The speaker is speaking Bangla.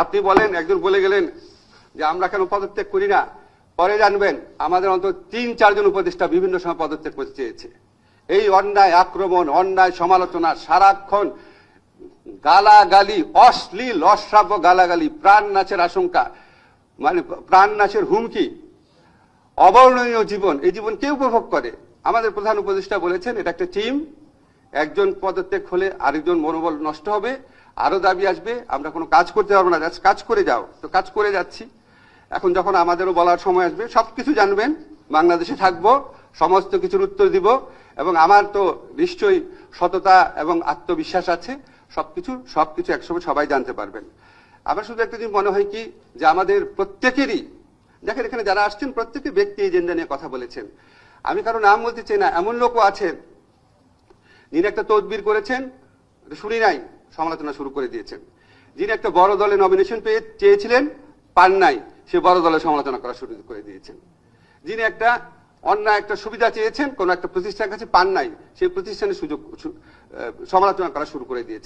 আপনি বলেন, একজন বলে গেলেন যে আমরা কেন পদত্যাগ করি না, পরে জানবেন আমাদের অন্তত ৩-৪ জন উপদেষ্টা বিভিন্ন সময় পদত্যাগ করতে চেয়েছে। এই অন্যায় আক্রমণ, অন্যায় সমালোচনা, সারাক্ষণ গালাগালি, অশ্লীল অশ্রাব্য গালাগালি, প্রাণ নাশের আশঙ্কা, মানে প্রাণ নাশের হুমকি, অবর্ণনীয় জীবন, এই জীবন কে উপভোগ করে? আমাদের প্রধান উপদেষ্টা বলেছেন এটা একটা টিম, একজন পদত্যাগ হলে আরেকজন মনোবল নষ্ট হবে, আরো দাবি আসবে, আমরা কোনো কাজ করতে পারবো না, কাজ করে যাও, তো কাজ করে যাচ্ছি। এখন যখন আমাদেরও বলার সময় আসবে সবকিছু জানবেন, বাংলাদেশে থাকবো, সমস্ত কিছুর উত্তর দিব, এবং আমার তো নিশ্চয়ই সততা এবং আত্মবিশ্বাস আছে, সবকিছু একসময় সবাই জানতে পারবেন। আমার শুধু একটা জিনিস মনে হয় কি, যে আমাদের প্রত্যেকেরই, দেখেন এখানে যারা আসছেন প্রত্যেকের ব্যক্তি এজেন্ডা নিয়ে কথা বলেছেন, আমি কারো নাম বলতে চাই না, এমন লোকও আছেন যিনি একটা তদবির করেছেন, শুনি নাই, সমালোচনা শুরু করে দিয়েছেন। যিনি একটা বড় দলে নমিনেশন চেয়েছিলেন, পান নাই, সে বড় দলের সমালোচনা করা শুরু করে দিয়েছেন। যিনি একটা অন্যায় একটা সুবিধা চেয়েছেন কোন একটা প্রতিষ্ঠানের কাছে, পান নাই, সেই প্রতিষ্ঠানের সমালোচনা করা শুরু করে দিয়েছেন।